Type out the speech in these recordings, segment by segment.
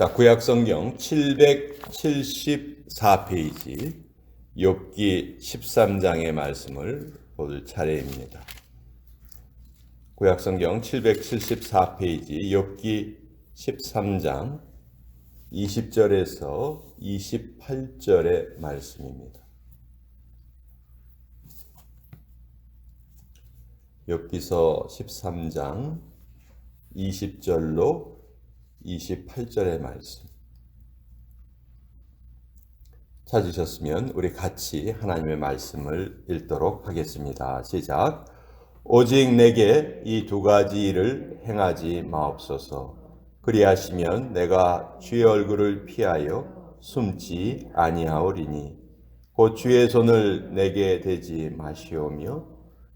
자, 구약성경 774페이지 욥기 13장의 말씀을 볼 차례입니다. 구약성경 774페이지 욥기 13장 20절에서 28절의 말씀입니다. 욥기서 13장 20절로 28절의 말씀 찾으셨으면 우리 같이 하나님의 말씀을 읽도록 하겠습니다. 시작. 오직 내게 이 두 가지 일을 행하지 마옵소서. 그리하시면 내가 주의 얼굴을 피하여 숨지 아니하오리니 곧 주의 손을 내게 대지 마시오며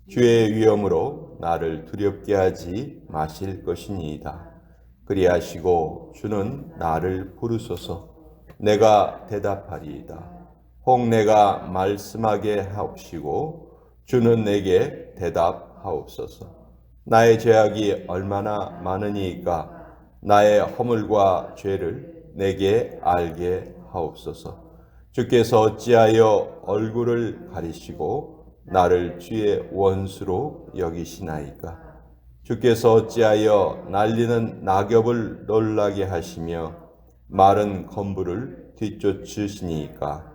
주의 위엄으로 나를 두렵게 하지 마실 것이니이다. 그리하시고 주는 나를 부르소서. 내가 대답하리이다. 혹 내가 말씀하게 하옵시고 주는 내게 대답하옵소서. 나의 죄악이 얼마나 많으니까 나의 허물과 죄를 내게 알게 하옵소서. 주께서 어찌하여 얼굴을 가리시고 나를 주의 원수로 여기시나이까. 주께서 어찌하여 날리는 낙엽을 놀라게 하시며 마른 건부를 뒤쫓으시니까.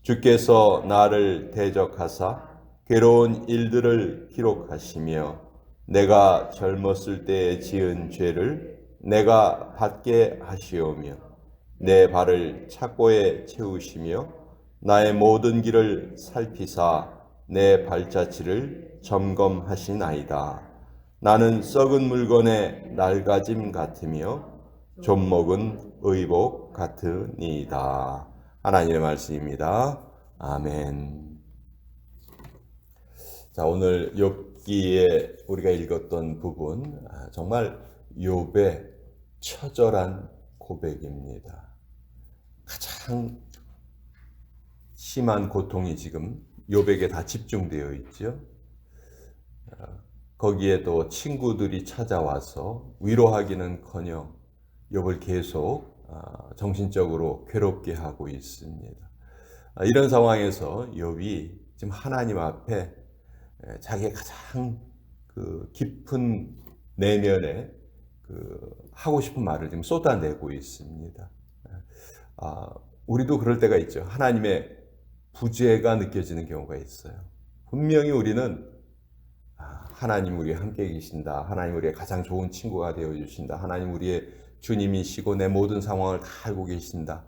주께서 나를 대적하사 괴로운 일들을 기록하시며 내가 젊었을 때에 지은 죄를 내가 받게 하시오며 내 발을 착고에 채우시며 나의 모든 길을 살피사 내 발자취를 점검하시나이다. 나는 썩은 물건의 낡아짐 같으며 좀먹은 의복 같으니이다. 하나님의 말씀입니다. 아멘. 자, 오늘 욥기에 우리가 읽었던 부분 정말 욥의 처절한 고백입니다. 가장 심한 고통이 지금 욥에게 다 집중되어 있죠. 거기에 또 친구들이 찾아와서 위로하기는커녕 욥을 계속 정신적으로 괴롭게 하고 있습니다. 이런 상황에서 욥이 지금 하나님 앞에 자기의 가장 깊은 내면에 하고 싶은 말을 지금 쏟아내고 있습니다. 우리도 그럴 때가 있죠. 하나님의 부재가 느껴지는 경우가 있어요. 분명히 우리는 하나님 우리와 함께 계신다. 하나님 우리의 가장 좋은 친구가 되어주신다. 하나님 우리의 주님이시고 내 모든 상황을 다 알고 계신다.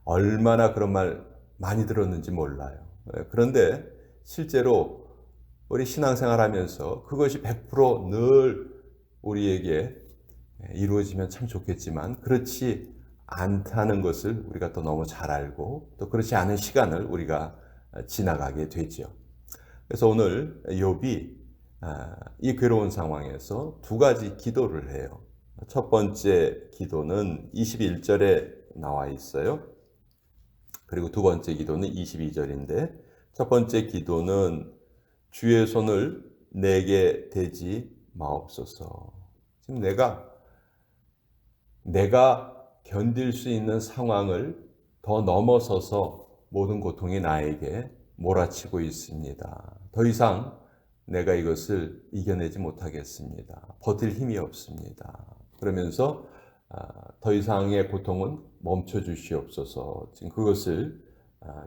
얼마나 그런 말 많이 들었는지 몰라요. 그런데 실제로 우리 신앙생활 하면서 그것이 100% 우리에게 이루어지면 참 좋겠지만 그렇지 않다는 것을 우리가 또 너무 잘 알고 또 그렇지 않은 시간을 우리가 지나가게 되죠. 그래서 오늘 욥이 이 괴로운 상황에서 두 가지 기도를 해요. 첫 번째 기도는 21절에 나와 있어요. 그리고 두 번째 기도는 22절인데 첫 번째 기도는 주의 손을 내게 대지 마옵소서. 지금 내가 견딜 수 있는 상황을 더 넘어서서 모든 고통이 나에게 몰아치고 있습니다. 더 이상 내가 이것을 이겨내지 못하겠습니다. 버틸 힘이 없습니다. 그러면서 더 이상의 고통은 멈춰 주시옵소서. 지금 그것을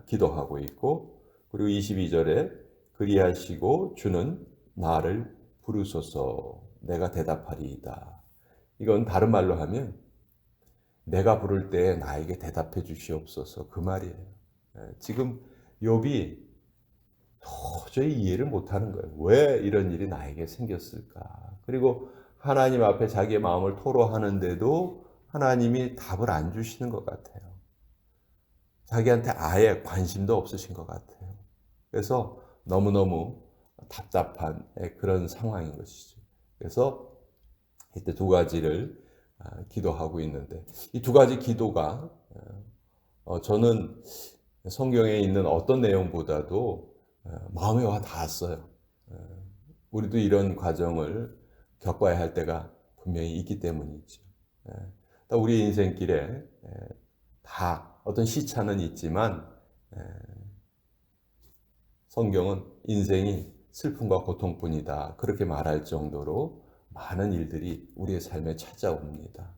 기도하고 있고 그리고 22절에 그리하시고 주는 나를 부르소서. 내가 대답하리이다. 이건 다른 말로 하면 내가 부를 때 나에게 대답해 주시옵소서. 그 말이에요. 지금 욥이 도저히 이해를 못하는 거예요. 왜 이런 일이 나에게 생겼을까? 그리고 하나님 앞에 자기의 마음을 토로하는데도 하나님이 답을 안 주시는 것 같아요. 자기한테 아예 관심도 없으신 것 같아요. 그래서 너무너무 답답한 그런 상황인 것이죠. 그래서 이때 두 가지를 기도하고 있는데 이 두 가지 기도가 저는 성경에 있는 어떤 내용보다도 마음에 와 닿았어요. 우리도 이런 과정을 겪어야 할 때가 분명히 있기 때문이죠. 우리 인생길에 다 어떤 시차는 있지만 성경은 인생이 슬픔과 고통뿐이다 그렇게 말할 정도로 많은 일들이 우리의 삶에 찾아옵니다.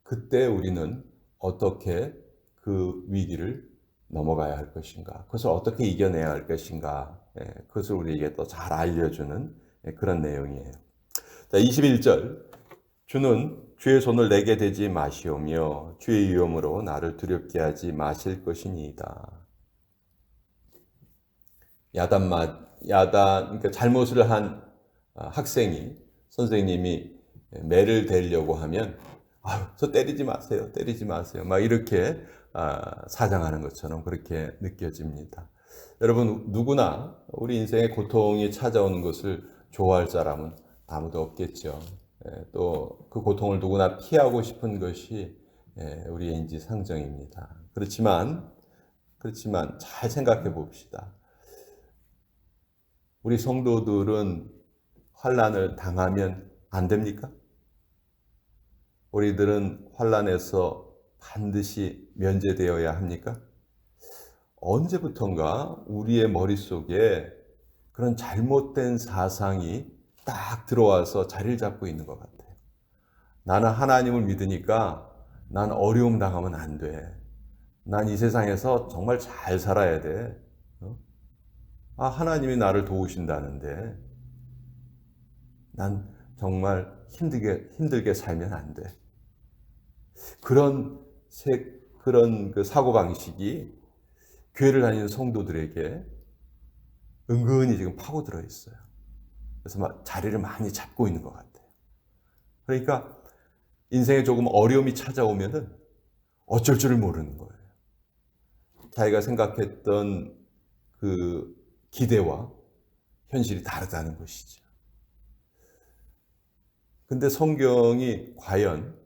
그때 우리는 어떻게 그 위기를 넘어가야 할 것인가, 그것을 어떻게 이겨내야 할 것인가, 그것을 우리에게 또 잘 알려주는 그런 내용이에요. 자, 21절. 주는 주의 손을 내게 대지 마시오며 주의 위엄으로 나를 두렵게 하지 마실 것이니이다. 그러니까 잘못을 한 학생이 선생님이 매를 대려고 하면 저 때리지 마세요, 때리지 마세요, 막 이렇게 사장하는 것처럼 그렇게 느껴집니다. 여러분, 누구나 우리 인생에 고통이 찾아오는 것을 좋아할 사람은 아무도 없겠죠. 또 그 고통을 누구나 피하고 싶은 것이 우리의 인지상정입니다. 그렇지만 잘 생각해 봅시다. 우리 성도들은 환난을 당하면 안 됩니까? 우리들은 환난에서 반드시 면제되어야 합니까? 언제부턴가 우리의 머릿속에 그런 잘못된 사상이 딱 들어와서 자리를 잡고 있는 것 같아요. 나는 하나님을 믿으니까 난 어려움 당하면 안 돼. 난 이 세상에서 정말 잘 살아야 돼. 하나님이 나를 도우신다는데 난 정말 힘들게 살면 안 돼. 그런 그 사고방식이 교회를 다니는 성도들에게 은근히 지금 파고들어 있어요. 그래서 막 자리를 많이 잡고 있는 것 같아요. 그러니까 인생에 조금 어려움이 찾아오면은 어쩔 줄을 모르는 거예요. 자기가 생각했던 그 기대와 현실이 다르다는 것이죠. 근데 성경이 과연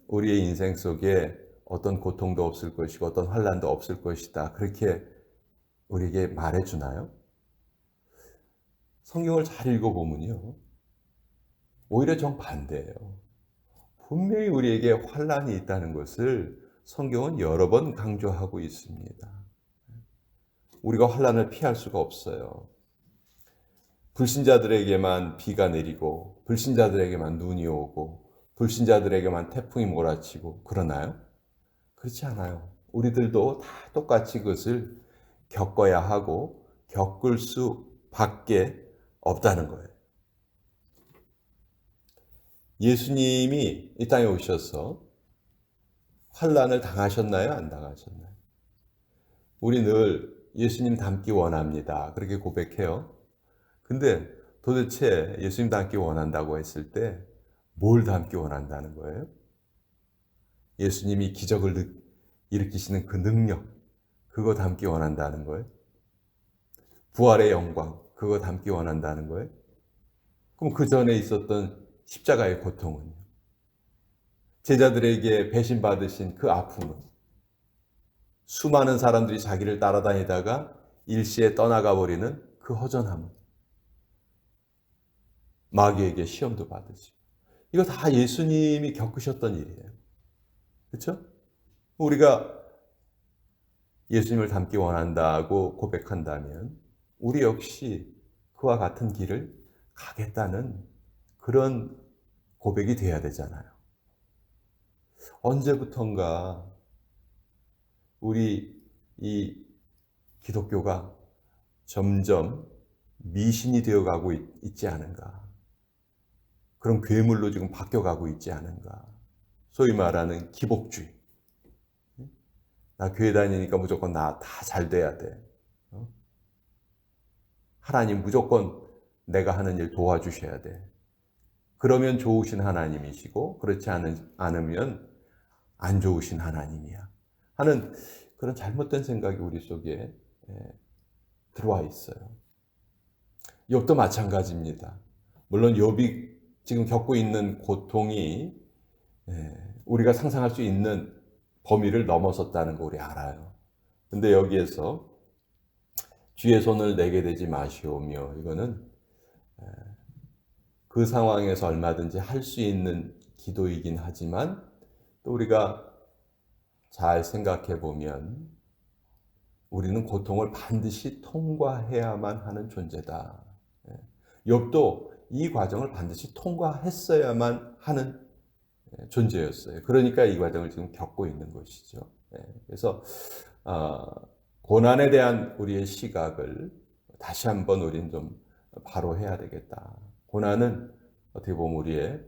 우리의 인생 속에 어떤 고통도 없을 것이고 어떤 환난도 없을 것이다 그렇게 우리에게 말해주나요? 성경을 잘 읽어보면요, 오히려 정반대예요. 분명히 우리에게 환난이 있다는 것을 성경은 여러 번 강조하고 있습니다. 우리가 환난을 피할 수가 없어요. 불신자들에게만 비가 내리고 불신자들에게만 눈이 오고 불신자들에게만 태풍이 몰아치고 그러나요? 그렇지 않아요. 우리들도 다 똑같이 그것을 겪어야 하고 겪을 수밖에 없다는 거예요. 예수님이 이 땅에 오셔서 환난을 당하셨나요? 안 당하셨나요? 우리 늘 예수님 닮기 원합니다. 그렇게 고백해요. 근데 도대체 예수님 닮기 원한다고 했을 때 뭘 닮기 원한다는 거예요? 예수님이 기적을 일으키시는 그 능력, 그거 닮기 원한다는 거예요? 부활의 영광, 그거 닮기 원한다는 거예요? 그럼 그 전에 있었던 십자가의 고통은요? 제자들에게 배신받으신 그 아픔은? 수많은 사람들이 자기를 따라다니다가 일시에 떠나가 버리는 그 허전함은? 마귀에게 시험도 받으시고, 이거 다 예수님이 겪으셨던 일이에요. 그렇죠? 우리가 예수님을 닮기 원한다고 고백한다면 우리 역시 그와 같은 길을 가겠다는 그런 고백이 돼야 되잖아요. 언제부턴가 우리 이 기독교가 점점 미신이 되어가고 있지 않은가. 그런 괴물로 지금 바뀌어가고 있지 않은가. 소위 말하는 기복주의. 나 교회 다니니까 무조건 나 다 잘 돼야 돼. 하나님 무조건 내가 하는 일 도와주셔야 돼. 그러면 좋으신 하나님이시고 그렇지 않으면 안 좋으신 하나님이야 하는 그런 잘못된 생각이 우리 속에 들어와 있어요. 욥도 마찬가지입니다. 물론 욥이 지금 겪고 있는 고통이 우리가 상상할 수 있는 범위를 넘어섰다는 거 우리 알아요. 근데 여기에서 주의 손을 내게 대지 마시오며, 이거는 그 상황에서 얼마든지 할 수 있는 기도이긴 하지만 또 우리가 잘 생각해 보면 우리는 고통을 반드시 통과해야만 하는 존재다. 욥도 이 과정을 반드시 통과했어야만 하는 존재였어요. 그러니까 이 과정을 지금 겪고 있는 것이죠. 그래서 고난에 대한 우리의 시각을 다시 한번 우리는 좀 바로 해야 되겠다. 고난은 어떻게 보면 우리의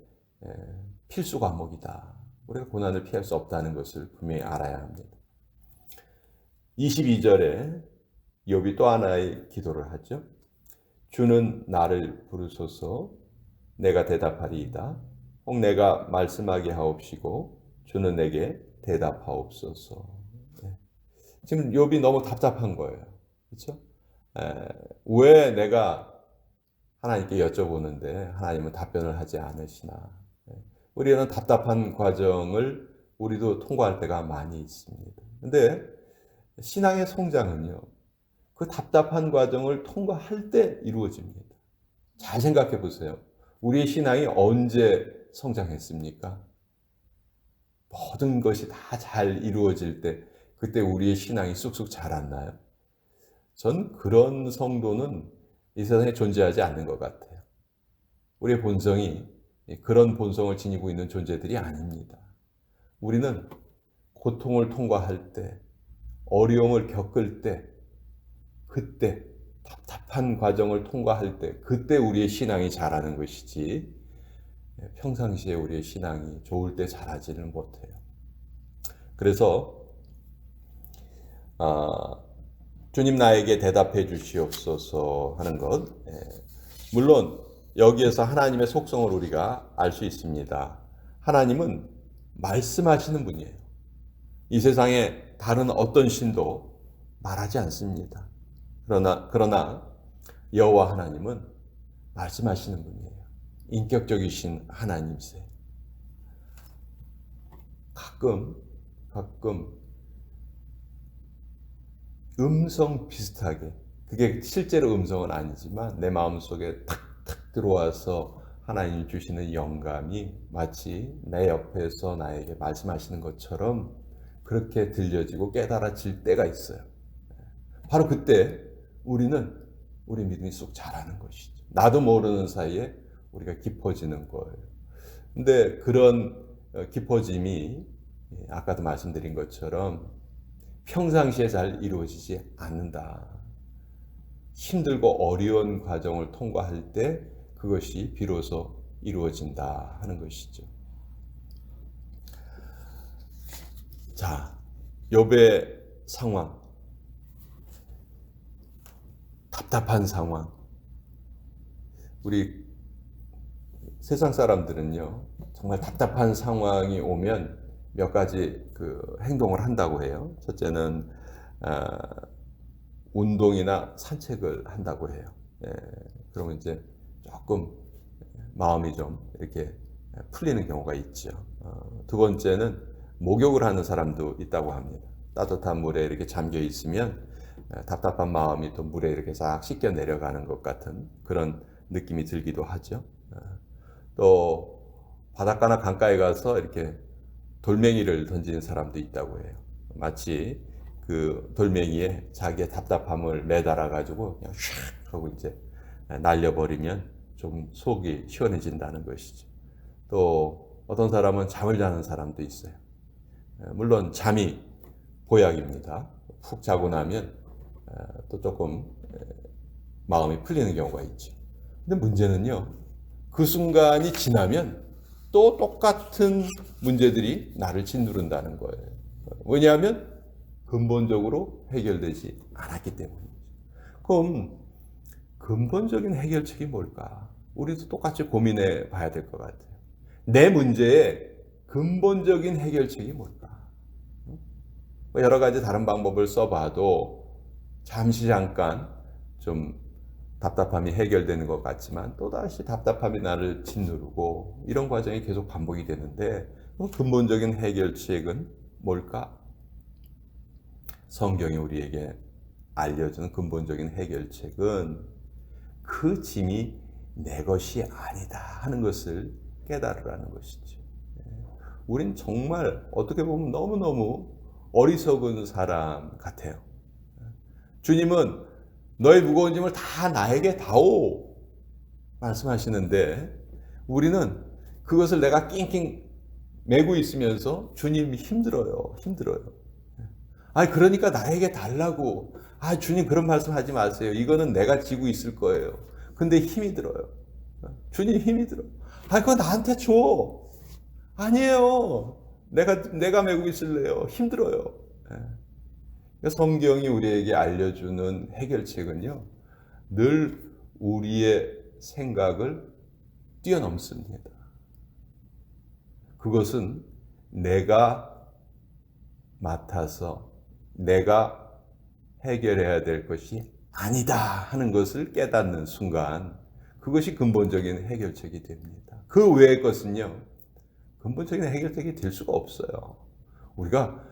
필수 과목이다. 우리가 고난을 피할 수 없다는 것을 분명히 알아야 합니다. 22절에 욥이 또 하나의 기도를 하죠. 주는 나를 부르소서 내가 대답하리이다. 혹 내가 말씀하게 하옵시고 주는 내게 대답하옵소서. 지금 욥이 너무 답답한 거예요. 그렇죠? 왜 내가 하나님께 여쭤보는데 하나님은 답변을 하지 않으시나. 우리는 답답한 과정을 우리도 통과할 때가 많이 있습니다. 근데 신앙의 성장은요, 그 답답한 과정을 통과할 때 이루어집니다. 잘 생각해 보세요. 우리의 신앙이 언제 성장했습니까? 모든 것이 다 잘 이루어질 때, 그때 우리의 신앙이 쑥쑥 자랐나요? 전 그런 성도는 이 세상에 존재하지 않는 것 같아요. 우리의 본성이 그런 본성을 지니고 있는 존재들이 아닙니다. 우리는 고통을 통과할 때, 어려움을 겪을 때, 그때 답답한 과정을 통과할 때, 그때 우리의 신앙이 자라는 것이지 평상시에 우리의 신앙이 좋을 때 자라지는 못해요. 그래서 주님 나에게 대답해 주시옵소서 하는 것, 물론 여기에서 하나님의 속성을 우리가 알 수 있습니다. 하나님은 말씀하시는 분이에요. 이 세상에 다른 어떤 신도 말하지 않습니다. 그러나 여호와 하나님은 말씀하시는 분이에요. 인격적이신 하나님이세요. 가끔 음성 비슷하게, 그게 실제로 음성은 아니지만 내 마음속에 탁탁 들어와서 하나님이 주시는 영감이 마치 내 옆에서 나에게 말씀하시는 것처럼 그렇게 들려지고 깨달아질 때가 있어요. 바로 그때 우리 믿음이 쑥 자라는 것이죠. 나도 모르는 사이에 우리가 깊어지는 거예요. 근데 그런 깊어짐이 아까도 말씀드린 것처럼 평상시에 잘 이루어지지 않는다. 힘들고 어려운 과정을 통과할 때 그것이 비로소 이루어진다 하는 것이죠. 자, 욥의 상황, 답답한 상황. 우리 세상 사람들은요, 정말 답답한 상황이 오면 몇 가지 행동을 한다고 해요. 첫째는 운동이나 산책을 한다고 해요. 그러면 이제 조금 마음이 좀 이렇게 풀리는 경우가 있죠. 두 번째는 목욕을 하는 사람도 있다고 합니다. 따뜻한 물에 이렇게 잠겨 있으면 답답한 마음이 또 물에 이렇게 싹 씻겨 내려가는 것 같은 그런 느낌이 들기도 하죠. 또 바닷가나 강가에 가서 이렇게 돌멩이를 던지는 사람도 있다고 해요. 마치 그 돌멩이에 자기의 답답함을 매달아 가지고 그냥 샥 하고 이제 날려버리면 좀 속이 시원해진다는 것이죠. 또 어떤 사람은 잠을 자는 사람도 있어요. 물론 잠이 보약입니다. 푹 자고 나면 또 조금 마음이 풀리는 경우가 있죠. 근데 문제는요, 그 순간이 지나면 또 똑같은 문제들이 나를 짓누른다는 거예요. 왜냐하면 근본적으로 해결되지 않았기 때문이죠. 그럼 근본적인 해결책이 뭘까? 우리도 똑같이 고민해 봐야 될 것 같아요. 내 문제의 근본적인 해결책이 뭘까? 여러 가지 다른 방법을 써봐도 잠시 잠깐 좀 답답함이 해결되는 것 같지만 또다시 답답함이 나를 짓누르고 이런 과정이 계속 반복이 되는데 근본적인 해결책은 뭘까? 성경이 우리에게 알려주는 근본적인 해결책은 그 짐이 내 것이 아니다 하는 것을 깨달으라는 것이죠. 우린 정말 어떻게 보면 너무너무 어리석은 사람 같아요. 주님은 너의 무거운 짐을 다 나에게 다오 말씀하시는데 우리는 그것을 내가 낑낑 메고 있으면서 주님 힘들어요. 아니 그러니까 나에게 달라고. 아 주님 그런 말씀 하지 마세요. 이거는 내가 지고 있을 거예요. 근데 힘이 들어요. 주님 힘이 들어. 아 그거 나한테 줘. 아니에요. 내가 메고 있을래요. 힘들어요. 성경이 우리에게 알려주는 해결책은요. 늘 우리의 생각을 뛰어넘습니다. 그것은 내가 맡아서 내가 해결해야 될 것이 아니다 하는 것을 깨닫는 순간 그것이 근본적인 해결책이 됩니다. 그 외의 것은요. 근본적인 해결책이 될 수가 없어요. 우리가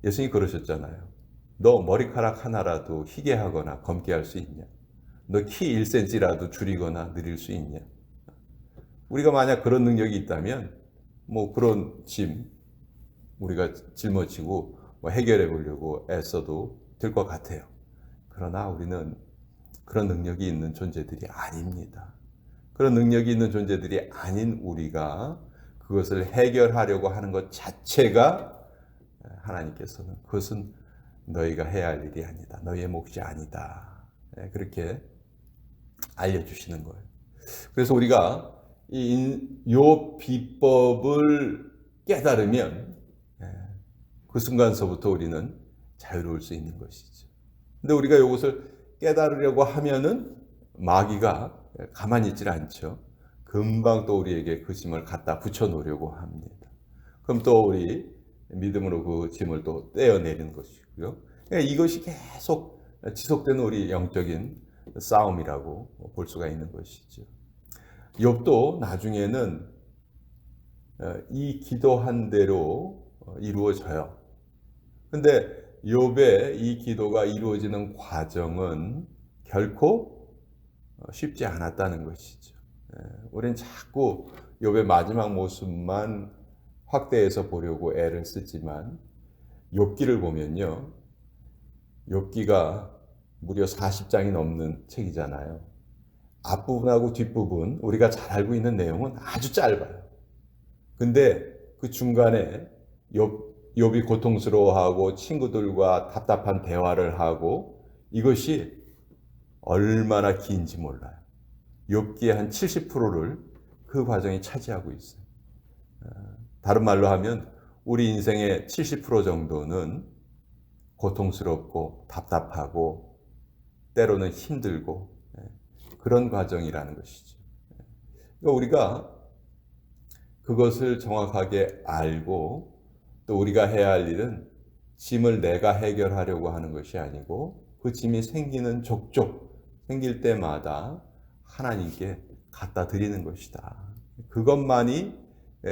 예수님이 그러셨잖아요. 너 머리카락 하나라도 희게 하거나 검게 할 수 있냐? 너 키 1cm라도 줄이거나 늘릴 수 있냐? 우리가 만약 그런 능력이 있다면 뭐 그런 짐 우리가 짊어지고 뭐 해결해 보려고 애써도 될 것 같아요. 그러나 우리는 그런 능력이 있는 존재들이 아닙니다. 그런 능력이 있는 존재들이 아닌 우리가 그것을 해결하려고 하는 것 자체가 하나님께서는 그것은 너희가 해야 할 일이 아니다. 너희의 몫이 아니다. 그렇게 알려주시는 거예요. 그래서 우리가 이 비법을 깨달으면 그 순간서부터 우리는 자유로울 수 있는 것이죠. 근데 우리가 이것을 깨달으려고 하면은 마귀가 가만히 있질 않죠. 금방 또 우리에게 그 짐을 갖다 붙여 놓으려고 합니다. 그럼 또 우리 믿음으로 그 짐을 또 떼어내리는 것이고요. 그러니까 이것이 계속 지속되는 우리 영적인 싸움이라고 볼 수가 있는 것이죠. 욥도 나중에는 이 기도한 대로 이루어져요. 근데 욥의 이 기도가 이루어지는 과정은 결코 쉽지 않았다는 것이죠. 우리는 자꾸 욥의 마지막 모습만 확대해서 보려고 애를 쓰지만 욥기를 보면요. 욥기가 무려 40장이 넘는 책이잖아요. 앞부분하고 뒷부분 우리가 잘 알고 있는 내용은 아주 짧아요. 근데 그 중간에 욥이 고통스러워하고 친구들과 답답한 대화를 하고 이것이 얼마나 긴지 몰라요. 욥기의 한 70%를 그 과정이 차지하고 있어요. 다른 말로 하면 우리 인생의 70% 정도는 고통스럽고 답답하고 때로는 힘들고 그런 과정이라는 것이죠. 그러니까 우리가 그것을 정확하게 알고 또 우리가 해야 할 일은 짐을 내가 해결하려고 하는 것이 아니고 그 짐이 생기는 족족 생길 때마다 하나님께 갖다 드리는 것이다. 그것만이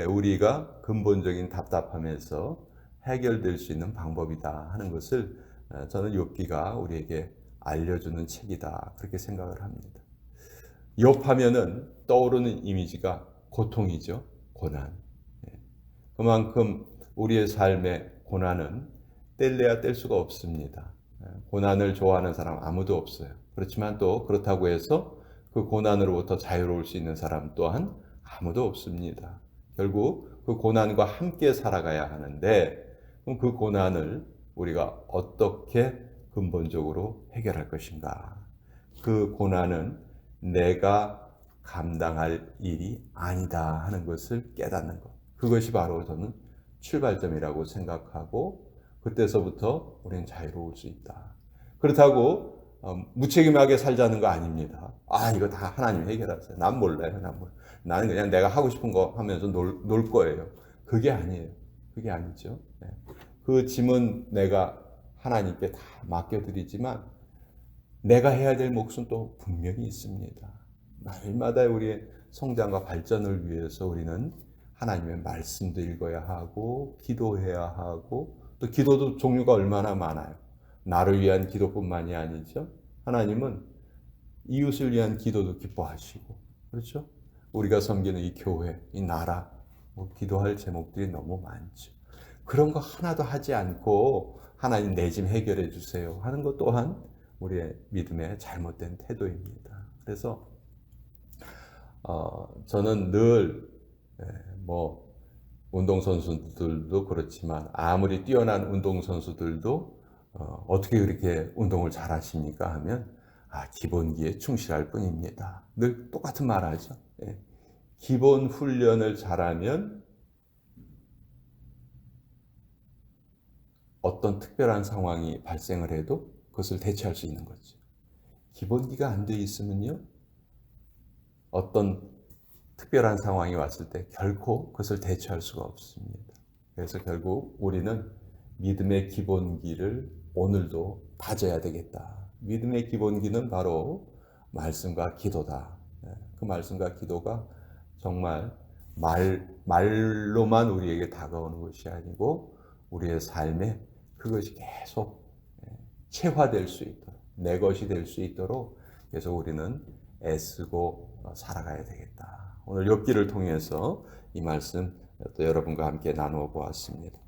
우리가 근본적인 답답함에서 해결될 수 있는 방법이다 하는 것을 저는 욥기가 우리에게 알려주는 책이다 그렇게 생각을 합니다. 욥하면은 떠오르는 이미지가 고통이죠. 고난. 그만큼 우리의 삶의 고난은 뗄래야 뗄 수가 없습니다. 고난을 좋아하는 사람 아무도 없어요. 그렇지만 또 그렇다고 해서 그 고난으로부터 자유로울 수 있는 사람 또한 아무도 없습니다. 결국 그 고난과 함께 살아가야 하는데 그럼 그 고난을 우리가 어떻게 근본적으로 해결할 것인가? 그 고난은 내가 감당할 일이 아니다 하는 것을 깨닫는 것. 그것이 바로 저는 출발점이라고 생각하고 그때서부터 우리는 자유로울 수 있다. 그렇다고 무책임하게 살자는 거 아닙니다. 아 이거 다 하나님이 해결하세요. 난 몰라요. 나는 그냥 내가 하고 싶은 거 하면서 놀 거예요. 그게 아니에요. 그게 아니죠. 그 짐은 내가 하나님께 다 맡겨드리지만 내가 해야 될 몫은 또 분명히 있습니다. 날마다 우리의 성장과 발전을 위해서 우리는 하나님의 말씀도 읽어야 하고 기도해야 하고 또 기도도 종류가 얼마나 많아요. 나를 위한 기도뿐만이 아니죠. 하나님은 이웃을 위한 기도도 기뻐하시고 그렇죠. 우리가 섬기는 이 교회, 이 나라 기도할 제목들이 너무 많죠. 그런 거 하나도 하지 않고 하나님 내 짐 해결해 주세요 하는 것 또한 우리의 믿음의 잘못된 태도입니다. 그래서 저는 늘 뭐 운동선수들도 그렇지만 아무리 뛰어난 운동선수들도 어떻게 그렇게 운동을 잘하십니까 하면 기본기에 충실할 뿐입니다. 늘 똑같은 말 하죠. 기본 훈련을 잘하면 어떤 특별한 상황이 발생을 해도 그것을 대처할 수 있는 거죠. 기본기가 안 돼 있으면요, 어떤 특별한 상황이 왔을 때 결코 그것을 대처할 수가 없습니다. 그래서 결국 우리는 믿음의 기본기를 오늘도 다져야 되겠다. 믿음의 기본기는 바로 말씀과 기도다. 그 말씀과 기도가 정말 말로만 우리에게 다가오는 것이 아니고 우리의 삶에 그것이 계속 체화될 수 있도록, 내 것이 될 수 있도록 계속 우리는 애쓰고 살아가야 되겠다. 오늘 욥기를 통해서 이 말씀 또 여러분과 함께 나누어 보았습니다.